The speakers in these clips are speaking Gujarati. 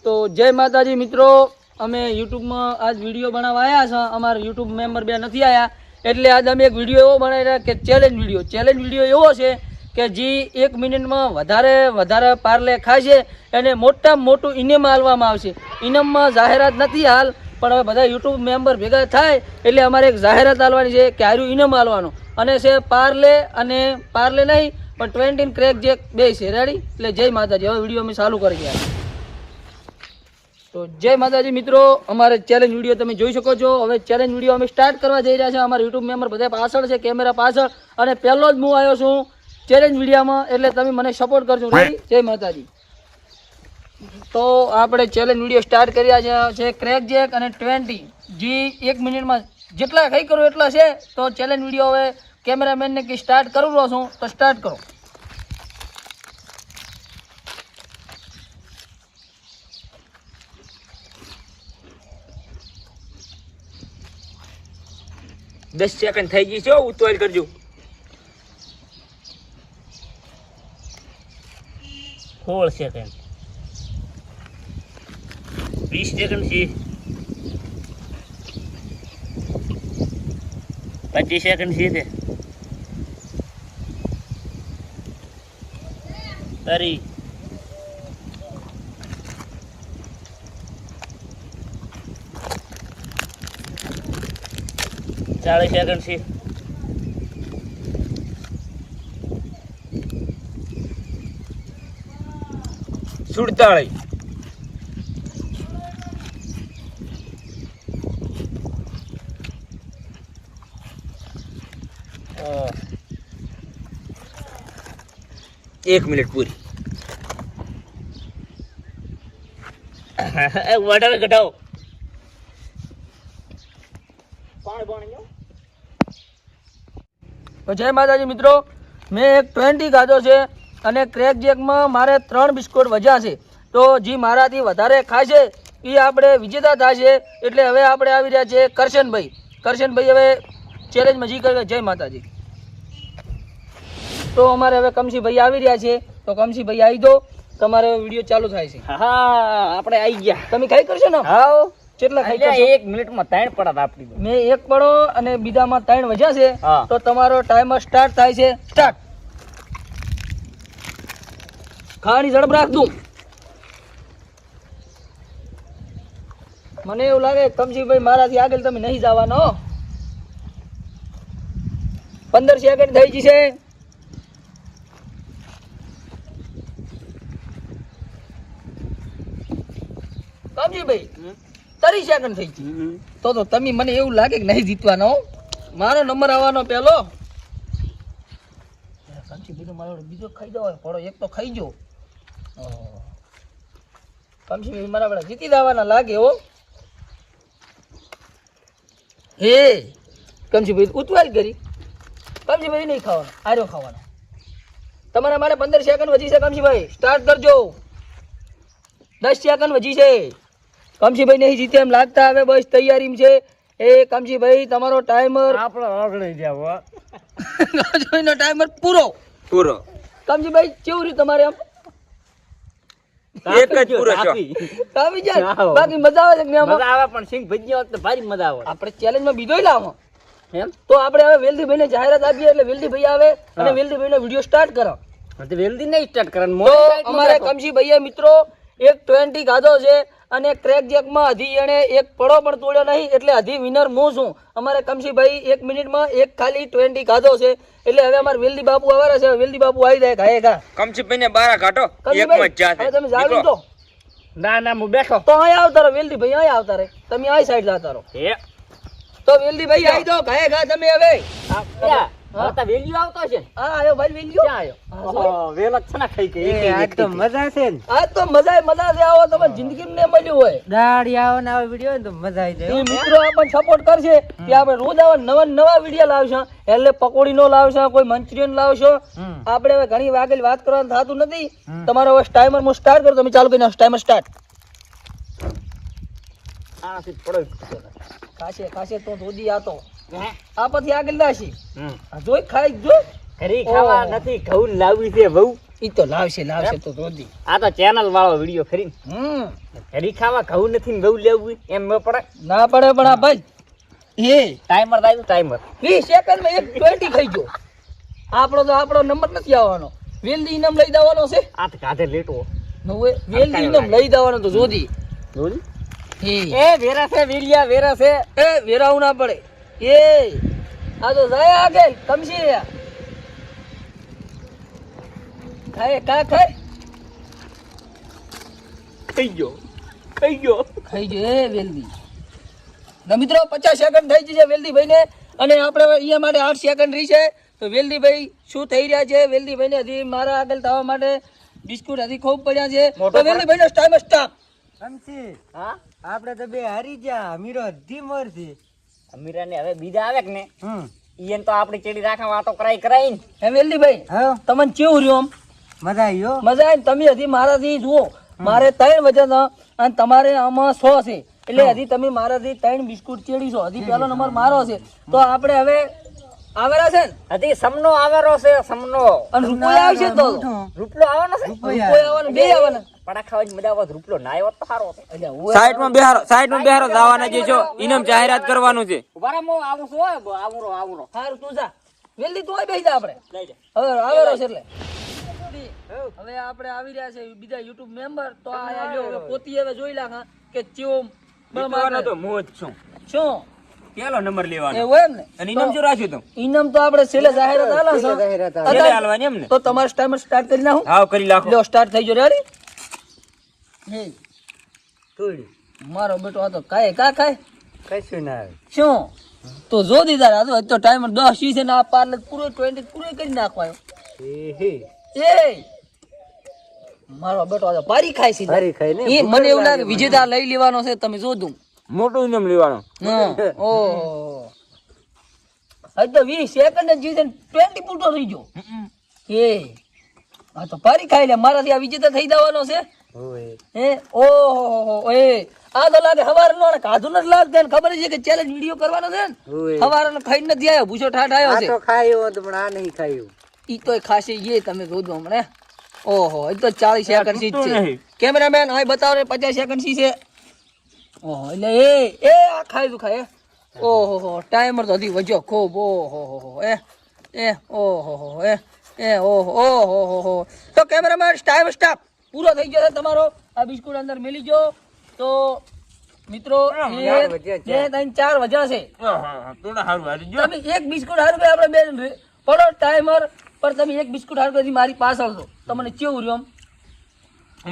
તો જય માતાજી મિત્રો, અમે યુટ્યુબમાં આજ વિડીયો બનાવવા આવ્યા છે. અમારા યુટ્યુબ મેમ્બર બે નથી આવ્યા એટલે આજ અમે એક વિડીયો એવો બનાવી રહ્યા કે ચેલેન્જ વિડીયો એવો છે કે જે 1 મિનિટમાં વધારે પાર્લે ખાય છે એને મોટામાં મોટું ઇનામ આલવામાં આવશે. ઇનામમાં જાહેરાત નથી હાલ, પણ હવે બધા યુટ્યુબ મેમ્બર ભેગા થાય એટલે અમારે એક જાહેરાત આલવાની છે કે આર્યું ઇનામ આલવાનું, અને છે પાર્લે નહીં પણ 20 ક્રેક જેક બે છે. રેડી? એટલે જય માતાજી. હવે વિડીયો અમે ચાલુ કરી ગયા. તો જય માતાજી મિત્રો, અમારે ચેલેન્જ વિડીયો તમે જોઈ શકો છો. હવે ચેલેન્જ વિડીયો અમે સ્ટાર્ટ કરવા જઈ રહ્યા છે. અમારા યુટ્યુબ મેમ્બર બધા પાછળ છે, કેમેરા પાછળ, અને પહેલો જ હું આવ્યો છું ચેલેન્જ વિડીયોમાં, એટલે તમે મને સપોર્ટ કરજો. રેડી? જય માતાજી. તો આપણે ચેલેન્જ વિડીયો સ્ટાર્ટ કર્યા છે ક્રેક જેક અને 20, જે 1 મિનિટમાં જેટલા ખાઈ કરો એટલા છે. તો ચેલેન્જ વિડીયો હવે કેમેરામેનને કે સ્ટાર્ટ કરું રહ્યો છું, તો સ્ટાર્ટ કરો. દસ સેકન્ડ થઈ ગઈ છે, ઉતાવળ કરજો. 16 સેકન્ડ, 20 સેકન્ડ છે, 25 સેકન્ડ છે, 30, 40 સેકન્ડ છે, 47, 1 મિનિટ પૂરી. વધારે ઘટાવો. તો જય માતાજી મિત્રો, મેં એક 20 ખાધો છે અને ક્રેક જેકમાં મારે 3 બિસ્કુટ વધ્યા છે. તો જે મારાથી વધારે ખાય છે એ આપણે વિજેતા થાય છે. એટલે હવે આપણે આવી રહ્યા છે કરશનભાઈ હવે ચેલેન્જમાં જી કરે. જય માતાજી. તો અમારે હવે કમશીભાઈ આવી રહ્યા છે, તો કમશીભાઈ આવી દો, તમારે વિડીયો ચાલુ થાય છે. હા, આપણે આવી ગયા. તમે ખાઈ કરશો ને? હા. કેટલા ખાઈ કરશો? 1 મિનિટમાં 3 પડા આપી દો. મેં 1 પડો અને બીજામાં 3 વધ્યા છે. હા. તો તમારો ટાઈમર સ્ટાર્ટ થાય છે. સ્ટાર્ટ. ખાવાની ઝડપ રાખ દઉં. મને એવું લાગે કમશીભાઈ મારાથી આગળ તમે નહીં જવાના હો. 15 સેકન્ડ થઈ જશે. કમશીભાઈ 30 સેકન્ડ થઈ ગઈ. તો તમે મને એવું લાગે કે નહીં જીતવાનો. મારો નંબર આવવાનો પેલો. કમશીભાઈ મારો બીજો ખાઈ જવાનો પડો, એક તો ખાઈ જો. કમશીભાઈ મારા પેલા જીતી જવાના લાગે હો. હે કમશીભાઈ ઉતવાલ કરી. કમશીભાઈ નહીં ખાવાનો, આર્યો ખાવાનો. તમારા મારે 15 સેકન્ડ વધી છે. કમશીભાઈ સ્ટાર્ટ કરજો. 10 સેકન્ડ વધી છે. કમશીભાઈ નહીં જીતે એમ લાગતા, હવે બસ તૈયારી છે. એ કમશીભાઈ તમારો ટાઈમર આપણે આગળ જાવ. જોઈનો ટાઈમર પૂરો. કમશીભાઈ કેવું રહ્યું તમારે? આમ એક જ પૂરો છો. કાપી જાય. બાકી મજા આવે છે કે નહીં? મજા આવે, પણ સિંગ ભજીયા હોત તો ભારી મજા આવે. આપણે ચેલેન્જમાં બીજોય લાવો એમ. તો આપણે હવે વેલદીભાઈને જાહેરાત આપીએ એટલે વેલદીભાઈ આવે અને વેલદીભાઈનો વિડીયો સ્ટાર્ટ કરો. તો વેલ્દી નહીં સ્ટાર્ટ કરવાનું. તો અમારે કમશીભાઈએ મિત્રો એક 20 ખાધો છે અને ક્રેક જેકમાં હજી એને એક પડો પણ તોડ્યો નહીં, એટલે હજી વિનર હું છું. અમારે કમશીભાઈ 1 મિનિટમાં એક ખાલી 20 ખાધો છે. એટલે હવે અમારે વેલદી બાપુ આવવાના છે. વેલદી બાપુ આવી જાય ખાય ખા. કમશીભાઈ ને 12 કાઢો. કમશીભાઈ, હવે તમે જાવી દો. ના હું બેઠો. તો અહીંયા આવતા રહો વેલદીભાઈ, અહીંયા આવતા રહે. તમે આ સાઈડ જતા રહો. તો વેલદીભાઈ આવી દો, ખાય ખા તમે હવે. વેલ્યુ આવતો છે. હા આવ્યો ભાઈ વેલ્યુ. ક્યાં આવ્યો? વેલ જ ના ખાઈ ગઈ. આજ તો મજા છે ને. આજ તો મજા છે. આવો તમે જિંદગીમાં ને મળ્યું હોય. દાડી આવો ને આવો વિડિયો તો મજા આવી જાય. એ મિત્રો આપણને સપોર્ટ કરશે કે આપણે રોજ આવા નવા વિડીયો લાવશું. એટલે પકોડી નો લાવશું, કોઈ મંચુરિયન લાવશો. આપણે હવે ઘણી આગળ વાત કરવાનું થતું નથી. તમારો હવે ટાઈમર હું સ્ટાર્ટ કરું, તમે ચાલુ કરી નાખો. Timer start. ખાશે તો ધોધી આતો આ પછી આગળ લાશી. જોઈ ખાઈ જો ઘરે ખાવા નથી, ઘઉં લાવી છે બહુ. ઈ તો લાવશે તો ધોધી. આ તો ચેનલ વાળો વિડિયો ખરી. ઘડી ખાવા ઘઉં નથી ને ઘઉં લેવું એમ ન પડે. ના પડે પણ આ ભાઈ એ ટાઈમર થાય ટાઈમર. 20 સેકન્ડમાં એક 20 ખાઈ ગયો. આપણો નંબર નથી આવવાનો. વેલ્દી ઇનામ લઈ દેવાનો છે. આ તો કાઢે લેટો. નવે વેલ્દી ઇનામ લઈ દેવાનો તો જોધી. જોજી. એ વેરા છે વેલિયા વેરા છે. એ વેરાવું ના પડે. એ આ તો જાય આગળ કમસી ખાય ખાય થઈ ગયો ખાઈ ગયો એ વેલ્દી. ના મિત્રો 50 સેકન્ડ થઈ જશે વેલ્દીભાઈ ને, અને આપણે અહીંયા માટે 8 સેકન્ડ રહી છે. તો વેલ્દીભાઈ શું થઈ રહ્યા છે? વેલ્દીભાઈ ને હજી મારા આગળ થવા માટે બિસ્કુટ હજી ખૂબ પડ્યા છે. તો વેલ્દીભાઈ નો ટાઈમ સ્ટાપ. સમજી હા આપણે તો બે હારી ગયા. અમીરો અધી મરશે. અમીરા ને હવે બીજા આવે કે ને ઈયન તો આપણી ચેડી રાખા વાતો કરાઈ ને. હે વેલ્દીભાઈ હા તમને કેવું રહ્યું? મજા આવ્યો. મજા આવી. તમે હજી મારાથી જુઓ, મારે 3 વજન અને તમારે આમાં 100 છે, એટલે હજી તમે મારાથી 3 બિસ્કુટ ચેડીશો. હજી પહેલો નંબર મારો છે. તો આપણે હવે આવેલા છે ને હજી સમનો આવેરો છે સમનો. અને રૂપિયો આવશે તો રૂપલો આવવાનો છે. રૂપિયો આવવાનો, બે આવવાના. પડા ખાવાની મજા આવે. રૂપલો ના આવ્યો તો સારો હતો. સાઈડમાં બેહારો જવાના જે છો ઇનામ જાહેરાત કરવાનું છે. ઉભા રહો, હું આવું છું. આવરો. સારું તું જા વેલ્દી, તું બેસી જા. આપણે લઈ જા. હવે આવેલો છે એટલે હવે આપણે આવી રહ્યા છે બીજા યુટ્યુબ મેમ્બર. તો આ લ્યો હવે પોતી હવે જોઈ લાખા કે ચેવો જીતવાનો તો મોજ છું. શું પેલો નંબર લેવાનો. એવું એમ ને? અને ઇનામ શું રાખ્યું તું? ઇનામ તો આપણે છેલ્લે જાહેરાત આલા છે. છેલ્લે હાલવાની એમ ને? તો તમારો ટાઈમર સ્ટાર્ટ કરી નાખું. હાવ કરી નાખો. લ્યો સ્ટાર્ટ થઈ ગયો. રેડી? હે તોડી મારો બેટો આ તો ખાય કશું ના આવે. શું તો જો દીધા આ તો ટાઈમર 10 છે ને આ પાર્લર પૂરો 20 પૂરો કરી નાખવાયો. એ મારો બેટો આ તો પારી ખાય છે. હારી ખાઈ ને એ મને એવું લાગે વિજેતા લઈ લેવાનો છે. તમે જો દઉં. મોટું ઇનામ લેવાનું. ઓહો હજી તો 20 સેકન્ડ જ જીતે 20 પૂરતો થઈ ગયો. એ આ તો પારી ખાઈ લે. મારાથી આ વિજેતા થઈ જવાનો છે. ઓય હે ઓહો એ આ તો લાગે હવારનો ને કાધું નથી લાગતું. એને ખબર છે કે ચેલેન્જ વિડિયો કરવાનો છે ને. ઓય હવારનો ખાઈને નથી આવ્યો, ભૂસો ઠાઠ આવ્યો આ છે. તો ખાયો તો પણ આ નહીં ખાયું. ઈ તોય ખાશે. એ તમે જોજો હમણે. ઓહો હજી તો 40 સેકન્ડ સી છે. કેમેરામેન અહીં બતાવો ને 50 સેકન્ડ સી છે. ઓહો એટલે એ આ ખાય તું ખાય. ઓહો ટાઈમર તો હજી વજો ખૂબ. ઓહો એ ઓહો એ ઓહો. તો કેમેરામેન ટાઈમ સ્ટાપ પૂરો થઈ ગયો છે તમારો. આ બિસ્કુટ અંદર મેલી ગયો. તો મિત્રો 1 2 3 4 વજન છે. થોડા હારું હારી ગયો. તમે એક બિસ્કુટ હારું કે આપણે બે પડો ટાઈમર પર. તમે એક બિસ્કુટ હારું કે મારી પાસે આવશો. તમને કેવું રહ્યું?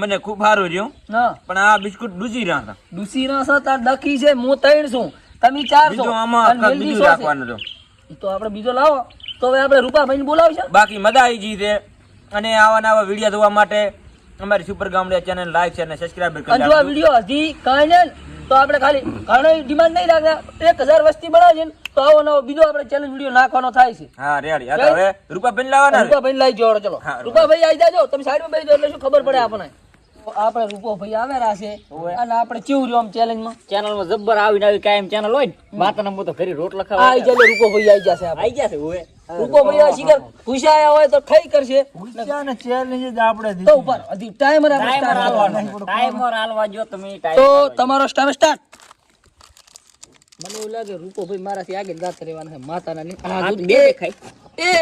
મને ખૂબ સારું રહ્યું. ના પણ આ બિસ્કુટ ડૂસી રહ્યા હતા. દુસી ના છો તાર દખી છે. હું 3 છું, તમે 4 છો. બીજું આમાં અને વેલ્દી બીજું 100 છે. રાખવાનું હતું. ઈ તો આપણે બીજો લાવો. તો હવે આપણે રૂપાભાઈને બોલાવશું. બાકી મજા આવી ગઈ છે. અને આવા નવા વિડીયો જોવા માટે અમારી સુપર ગામડિયા ચેનલ લાઈક અને સબસ્ક્રાઇબ કરી અને જો આ વિડીયો હજી કાંઈ ને તો આપણે ખાલી ઘણી ડિમાન્ડ નહીં રાખતા. 1000 વસ્તી બનાવીએ ને તો આવો નવો બીજો આપણે ચેલેન્જ વિડીયો નાખવાનો થાય છે. હા રેડી. આ તો હવે રૂપાબેન લાવવાના ને? રૂપાભાઈ લઈ જોડો. ચલો રૂપાભાઈ આવી જાજો. તમે સાઈડમાં બેસી જાઓ એટલે શું ખબર પડે આપણને. આપણે રૂપાભાઈ આવેલા છે અને આપણે કેવું રહ્યું આમ ચેલેન્જમાં? ચેનલમાં જબ્બર આવી કાયમ ચેનલ હોય ને માતાના મો તો ઘરે રોટ આવી જાય એટલે રૂપાભાઈ આવી જશે. આપણે આવી ગયા છે ઓએ. રૂપાભાઈ આ શિખર પૂછાયા હોય તો ઠઈ કરશે. ચેલેન્જ જ આપણે તો ઉપર હજી ટાઈમર આપણે start કરવાનો. ટાઈમર હાલવા જો તમે તો તમારો ટાઈમ સ્ટાર્ટ. મને એવું લાગે રૂપાભાઈ મારાથી આગળ જાત રહેવાના છે. માતાના ની આ દૂધ બે બે દેખાય. એ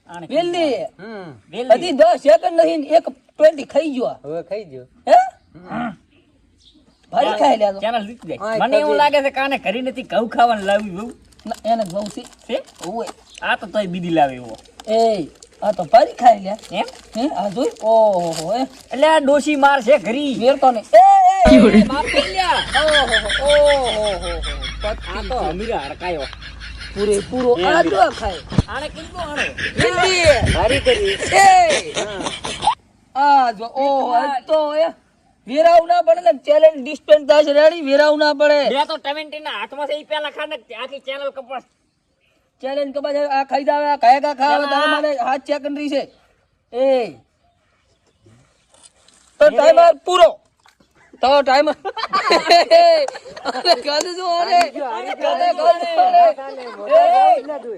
આને વેલ્દી વેલ્દી. હજી 10 સેકન્ડ નહીં ને એક 20 ખાઈ ગયો. હવે ખાઈ ગયો. હે ભાઈ ખાઈ લે તો. ચેનલ જીતી જાય. મને એવું લાગે છે કાને ઘરે નથી ઘઉં ખાવાનું લાવી બહુ ના, એને બહુ છે. છે. ઓય આ તો તોય બીદી લાવે એવો એ આ તો ભારી ખાઈ લે. એમ. હે આ જોઈ. ઓહો એ એટલે આ ડોશી માર છે ઘરી. વેરતો ને એ બાપ પેલ્યા. ઓહો આ તો અમીરા હડકાયો. પૂરો આ જો ખાય. આને કીધું આણે. વેલ્દી હારી કરી. એ આ જો ઓહો આ તો એ વેરાવ ના પડે ને. ચેલેન્જ ડિસ્પેન્સ થાય છે. રેડી? વેરાવ ના પડે. બે તો ટમેન્ટીના હાથમાં છે ઈ પેલા ખાને આખી ચેનલ કપાસ. ચેલેન્જ કબા આ ખાઈ દાવે આ કયા ખાવા તારા માટે 7 સેકન્ડ રહી છે. એ તો ટાઈમર પૂરો. તો ટાઈમ અરે ગાંધી જો અરે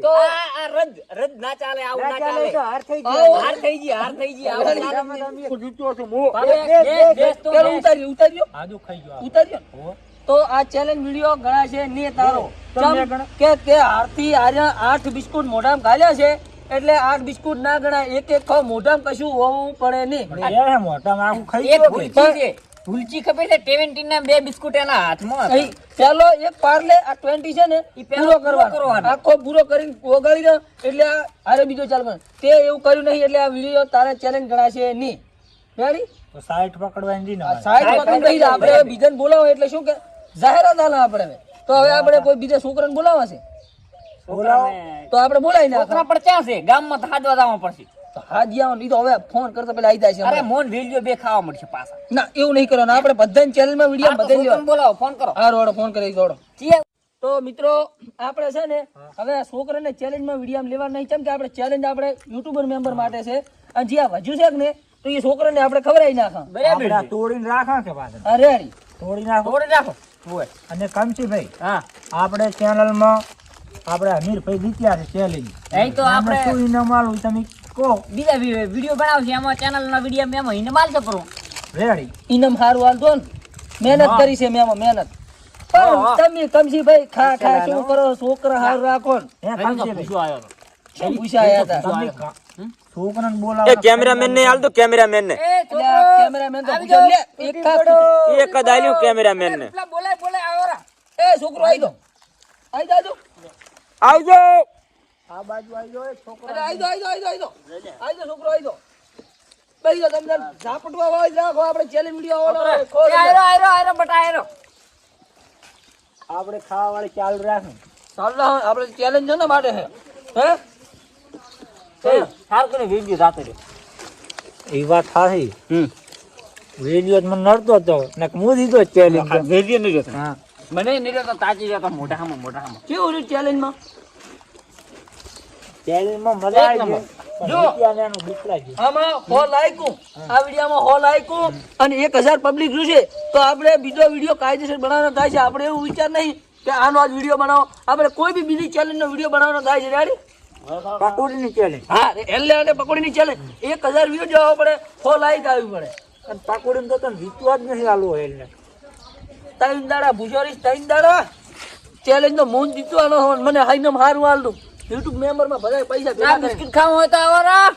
તો આ રદ ના ચાલે, આવું ના ચાલે. હાર થઈ હાર થઈ ગઈ, હાર થઈ ગઈ, આવું ના ચાલે. પેલો ઉતાર્યો તો આ ચેલેન્જ વિડિયો ગણાશે ને તારો ચમ કે તે હારથી આર્યા 8 બિસ્કુટ મોઢામાં ઘાલ્યા છે એટલે 8 બિસ્કુટ ના ગણાય, એક એક ખાવ મોઢામાં કશું હોવું પડે નહીં. એ ભૂલચી છે, ભૂલચી ખબર છે. 17 ના 2 બિસ્કુટ એના હાથમાં હતા. અહીં ચાલો એક પાર્લે આ 20 છે ને ઈ પહેલો પૂરો પૂરો કરવાનો, કરવાનો. આખો પૂરો કરીને ઓગાળી દે એટલે આ હારે બીજો ચાલવાનો. તે એવું કર્યું નહીં એટલે આ વિડિયો તારે ચેલેન્જ ગણાશે નહીં. રેડી? સાઈડ પકડી દઈ આપણે હવે બીજાને બોલાવો એટલે શું કે જાહેરાત આલે આપણે હવે. તો હવે આપણે કોઈ બીજા છોકરાને બોલાવવા છે તો આપણે બોલાવી નાખ. છોકરા પણ ક્યાં છે? ગામમાં તો હાજવા જવા પડશે. તો હાજી આવવાનું ઈ તો હવે ફોન કરતા પેલા આવી જાય છે અરે હમણાં. મોન વેલ્યો બે ખાવા મળશે પાછા. ના એવું નહીં કરવાનું, આપણે બધાને ચેનલમાં વિડિયો આ તો બધાને છોકરાને બોલાવો, ફોન કરો. હારો હારો ફોન કરી દોડો. ચીએ. તો મિત્રો આપણે છે ને હવે આ છોકરાને ચેલેન્જમાં વિડીયો લેવા નહીં, કેમ કે આપણે ચેલેન્જ આપણે યુટ્યુબર મેમ્બર માટે છે અને જે આ વજુ છે ને તો એ છોકરાને આપણે ખવડાવી નાખા. બરાબર છે. તોડીને રાખા કે પાછળ હા રેડી. તોડી નાખો. તોડી નાખો. હોય. અને કમસીભાઈ હા. આપણે ચેનલમાં આપણે અમીરભાઈ જીત્યા છે ચેલેન્જ. અહીં તો આપણે શું ઇનામ આલું તમે કહો. બીજા વિડીયો બનાવશે, એમાં ચેનલના વિડીયો મેં મહિને માલ છે કરું. રેડી. ઇનામ હારું હાલતો ને મહેનત કરી છે મેં આમાં મહેનત. પણ તમે કમસીભાઈ ખા ખા શું કરો છોકરા હારું રાખો ને. હે કમસીભાઈ પૂછવા આવ્યો હતો. શું પૂછ્યા આયા હતા? તમે છોકરાને બોલાવો. એ કેમેરામેન ને હાલ તો કેમેરામેન ને એ એટલે આ કેમેરામેન તો પૂછ્યો લે એક ખા એક જ આલ્યું કેમેરામેન ને. પેલા બોલાય આવ્યો રા. એ છોકરો આવી દો આવી જાજો. આવજો. આ બાજુ આવી જાઓ છોકરા. અરે આવી દો આવી દો આવી દો આવી દો છોકરો આવી દો. બેસી જાઓ તમે ઝાપટવા વાળી રાખો આપણે ચેલેન્જ વિડીયો આવવાનો ખોલ. આયરો બટા આયરો. આપણે ખાવા વાળી ચાલુ રાખો. ચાલો આપણે ચેલેન્જ છે ને માટે છે હે સારું કરીને વિડીયો જાતો રહ્યો. એ વાત સાચી. વિડીયો મને નડતો હતો ને હું દીધો ચેલેન્જ. વિડીયો નહીં જોતો. હા. મને નહીં જોતો, તાજી જતો મોઢામાં. કેવું રહ્યું ચેલેન્જમાં? ચેલેન્જમાં મજા એક આવી નંબર. ગઈ. જો. જીત્યાને એનું બીક લાગી. આમાં હોલ આઈકું આ વિડીયોમાં હોલ આઈકું અને 1000 પબ્લિક જોશે તો આપણે બીજો વિડીયો કાયદેસર બનાવવાનો થાય છે. આપણે એવું વિચાર નહીં કે આનો આજ વિડીયો બનાવો, આપણે કોઈ બી બીજી ચેલેન્જનો વિડીયો બનાવવાનો થાય છે. રેડી? પકોડીની ચેલેન્જ. હા એટલે અને પકોડીની ચેલેન્જ 1000 વ્યૂ જોવા પડે, હોલ આઈક આવી પડે. અને પકોડીને તો તમે જીતવા જ નથી આલવું હોય એટલે. 3 દાડા ભૂસોરીશ 3 દાડા ચેલેન્જનો મૂન જીતવાનો હોય. મને હાઈનમ હારું હાલ દઉં યુટ્યુબ મેમ્બરમાં બધા પૈસા ભેગા કરે. બિસ્કિટ ખાવું હોય તો આવો રા.